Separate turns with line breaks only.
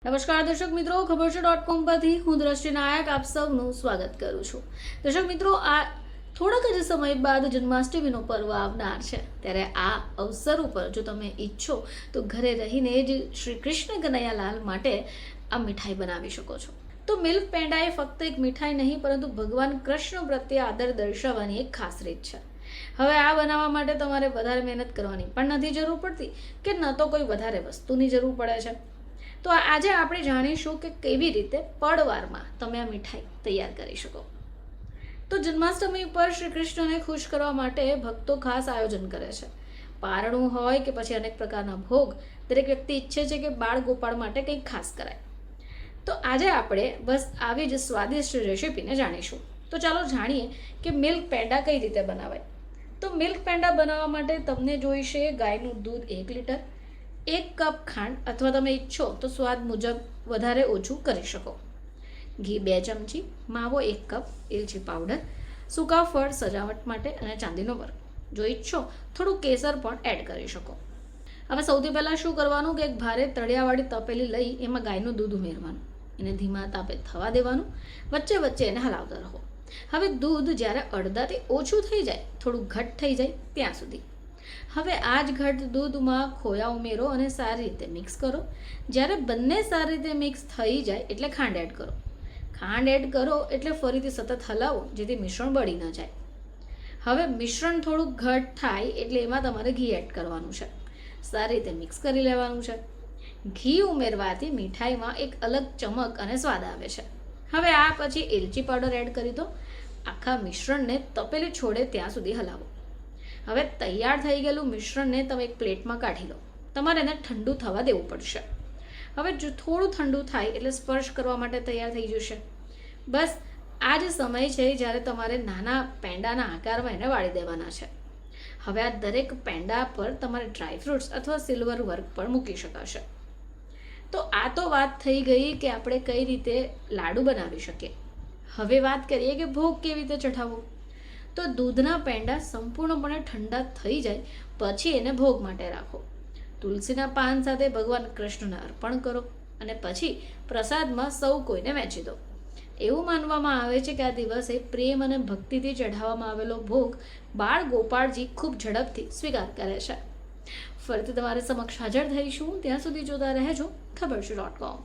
નમસ્કાર દર્શક મિત્રો, ખબર છે .com પરથી હું દ્રષ્ટિ નાયક આપ સૌનું સ્વાગત કરું છું. દર્શક મિત્રો, આ થોડાક જ સમય બાદ જન્માષ્ટમીનો પર્વ આવનાર છે, ત્યારે આ અવસર ઉપર જો તમે ઈચ્છો તો ઘરે રહીને જ શ્રી કૃષ્ણ કનૈયાલાલ માટે આ મીઠાઈ બનાવી શકો છો. તો મિલ્ક પેંડા એ ફક્ત એક મીઠાઈ નહીં, પરંતુ ભગવાન કૃષ્ણ પ્રત્યે આદર દર્શાવવાની એક ખાસ રીત છે. હવે આ બનાવવા માટે તમારે વધારે મહેનત કરવાની પણ નથી જરૂર પડતી કે ન તો કોઈ વધારે વસ્તુની જરૂર પડે છે. તો આજે આપણે જાણીશું કે કેવી રીતે પળવારમાં તમે આ મીઠાઈ તૈયાર કરી શકો. તો જન્માષ્ટમી પર શ્રી કૃષ્ણને ખુશ કરવા માટે ભક્તો ખાસ આયોજન કરે છે. પારણું હોય કે પછી અનેક પ્રકારના ભોગ, દરેક વ્યક્તિ ઈચ્છે છે કે બાળ ગોપાળ માટે કંઈક ખાસ કરાય. તો આજે આપણે બસ આવી જ સ્વાદિષ્ટ રેસીપીને જાણીશું. તો ચાલો જાણીએ કે મિલ્ક પેંડા કઈ રીતે બનાવાય. તો મિલ્ક પેંડા બનાવવા માટે તમને જોઈશે ગાયનું દૂધ 1 લીટર, 1 કપ ખાંડ, અથવા તમે ઈચ્છો તો સ્વાદ મુજબ વધારે ઓછું કરી શકો, ઘી 2 ચમચી, માવો 1 કપ, એલચી પાવડર, સૂકા ફળ સજાવટ માટે અને ચાંદીનો વર્ક. જો ઈચ્છો થોડું કેસર પણ એડ કરી શકો. હવે સૌથી પહેલાં શું કરવાનું કે એક ભારે તળિયાવાળી તપેલી લઈ એમાં ગાયનું દૂધ ઉમેરવાનું, એને ધીમા તાપે થવા દેવાનું, વચ્ચે વચ્ચે એને હલાવતા રહો. હવે દૂધ જ્યારે અડધાથી ઓછું થઈ જાય, થોડું ઘટ થઈ જાય ત્યાં સુધી હવે આ જ ઘટ દૂધમાં ખોયા ઉમેરો અને સારી રીતે મિક્સ કરો. જ્યારે બંને સારી રીતે મિક્સ થઈ જાય એટલે ખાંડ એડ કરો. ખાંડ એડ કરો એટલે ફરીથી સતત હલાવો, જેથી મિશ્રણ બળી ન જાય. હવે મિશ્રણ થોડું ઘટ થાય એટલે એમાં તમારે ઘી એડ કરવાનું છે. સારી રીતે મિક્સ કરી લેવાનું છે. ઘી ઉમેરવાથી મીઠાઈમાં એક અલગ ચમક અને સ્વાદ આવે છે. હવે આ પછી એલચી પાવડર એડ કરી દો. આખા મિશ્રણને તપેલી છોડે ત્યાં સુધી હલાવો. હવે તૈયાર થઈ ગયેલું મિશ્રણને તમે એક પ્લેટમાં કાઢી લો. તમારે એને ઠંડુ થવા દેવું પડશે. હવે જો થોડું ઠંડુ થાય એટલે સ્પર્શ કરવા માટે તૈયાર થઈ જશે. બસ આ જ સમય છે જ્યારે તમારે નાના પેંડાના આકારમાં એને વાળી દેવાના છે. હવે આ દરેક પેંડા પર તમારે ડ્રાયફ્રૂટ્સ અથવા સિલ્વર વર્ક પણ મૂકી શકાશે. તો આ તો વાત થઈ ગઈ કે આપણે કઈ રીતે લાડુ બનાવી શકીએ. હવે વાત કરીએ કે ભોગ કેવી રીતે ચઢાવવો. તો દૂધના પેંડા સંપૂર્ણપણે ઠંડા થઈ જાય પછી એને ભોગ માટે રાખો. તુલસીના પાન સાથે ભગવાન કૃષ્ણને અર્પણ કરો અને પછી પ્રસાદમાં સૌ કોઈને વહેંચી દો. એવું માનવામાં આવે છે કે આ દિવસે પ્રેમ અને ભક્તિથી ચઢાવવામાં આવેલો ભોગ બાળ ગોપાળજી ખૂબ ઝડપથી સ્વીકાર કરે છે. ફરીથી તમારી સમક્ષ હાજર થઈશું. ત્યાં સુધી જોતા રહેજો ખબર છે .com.